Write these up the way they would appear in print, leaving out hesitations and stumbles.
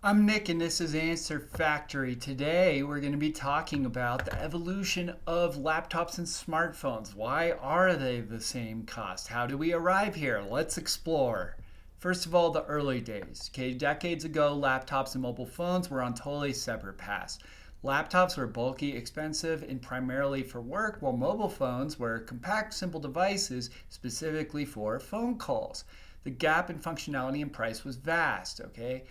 I'm Nick and this is Answer Factory. Today we're going to be talking about the evolution of laptops and smartphones. Why are they the same cost? How do we arrive here? Let's explore. First of all, the early days. Okay, decades ago, laptops and mobile phones were on totally separate paths. Laptops were bulky, expensive, and primarily for work, while mobile phones were compact, simple devices specifically for phone calls. The gap in functionality and price was vast, okay?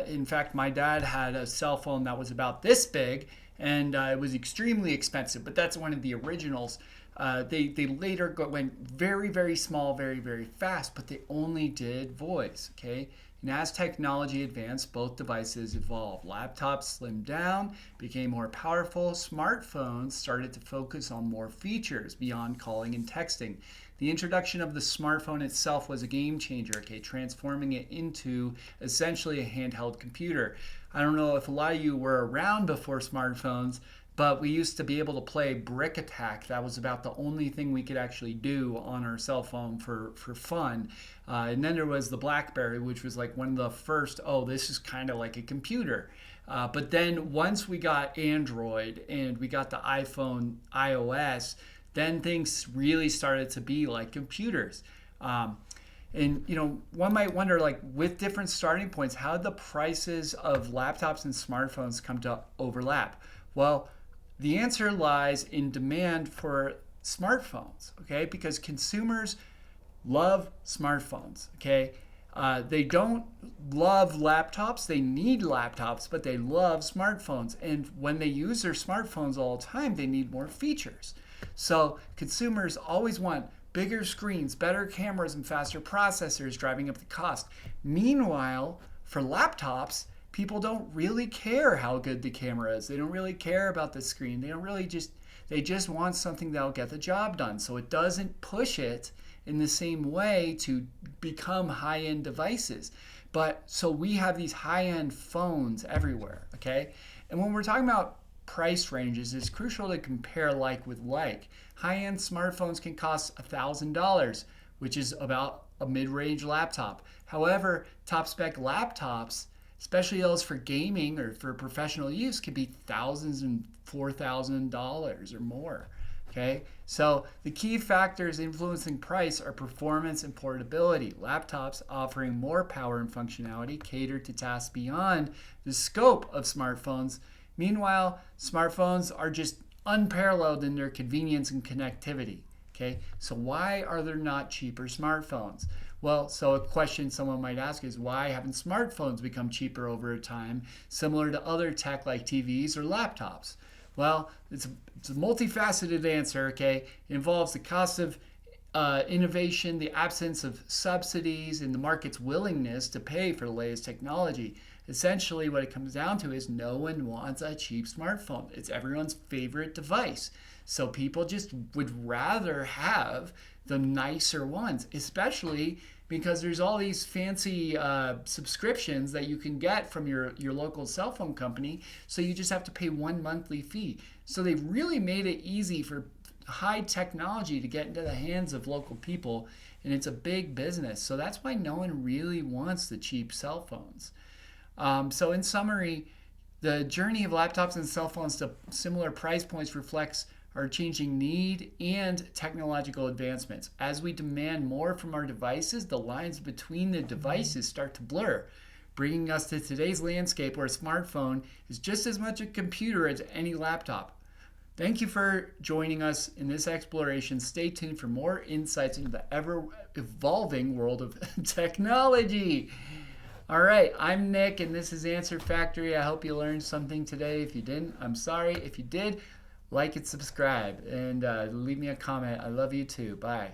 In fact, my dad had a cell phone that was about this big, and it was extremely expensive, but that's one of the originals. They later went very, very small, very, very fast, but they only did voice, okay? And as technology advanced, both devices evolved. Laptops slimmed down, became more powerful. Smartphones started to focus on more features beyond calling and texting. The introduction of the smartphone itself was a game changer, okay, transforming it into essentially a handheld computer. I don't know if a lot of you were around before smartphones, but we used to be able to play Brick Attack. That was about the only thing we could actually do on our cell phone for fun. And then there was the BlackBerry, which was like one of the first, oh, this is kind of like a computer. But then once we got Android and we got the iPhone, iOS, then things really started to be like computers. And one might wonder, like, with different starting points, how did the prices of laptops and smartphones come to overlap? Well, the answer lies in demand for smartphones, okay? Because consumers love smartphones, okay? They don't love laptops. They need laptops, but they love smartphones. And when they use their smartphones all the time, they need more features. So consumers always want bigger screens, better cameras, and faster processors, driving up the cost. Meanwhile, for laptops, people don't really care how good the camera is. They don't really care about the screen. They just want something that'll get the job done. So it doesn't push it in the same way to become high-end devices. But so we have these high-end phones everywhere, okay? And when we're talking about price ranges, it's crucial to compare like with like. High-end smartphones can cost $1,000, which is about a mid-range laptop. However, top-spec laptops, especially those for gaming or for professional use, can be thousands and $4,000 or more. Okay, so the key factors influencing price are performance and portability. Laptops offering more power and functionality cater to tasks beyond the scope of smartphones. Meanwhile, smartphones are just unparalleled in their convenience and connectivity. Okay, so why are there not cheaper smartphones? Well, so a question someone might ask is, why haven't smartphones become cheaper over time, similar to other tech like TVs or laptops? Well, it's a multifaceted answer, okay? It involves the cost of innovation, the absence of subsidies, and the market's willingness to pay for the latest technology. Essentially, what it comes down to is no one wants a cheap smartphone. It's everyone's favorite device. So people just would rather have the nicer ones, especially because there's all these fancy subscriptions that you can get from your local cell phone company. So you just have to pay one monthly fee. So they've really made it easy for high technology to get into the hands of local people, and it's a big business. So that's why no one really wants the cheap cell phones. So in summary, the journey of laptops and cell phones to similar price points reflects our changing need and technological advancements. As we demand more from our devices, the lines between the devices start to blur, bringing us to today's landscape where a smartphone is just as much a computer as any laptop. Thank you for joining us in this exploration. Stay tuned for more insights into the ever-evolving world of technology. All right, I'm Nick, and this is Answer Factory. I hope you learned something today. If you didn't, I'm sorry. If you did, like and subscribe, and leave me a comment. I love you too. Bye.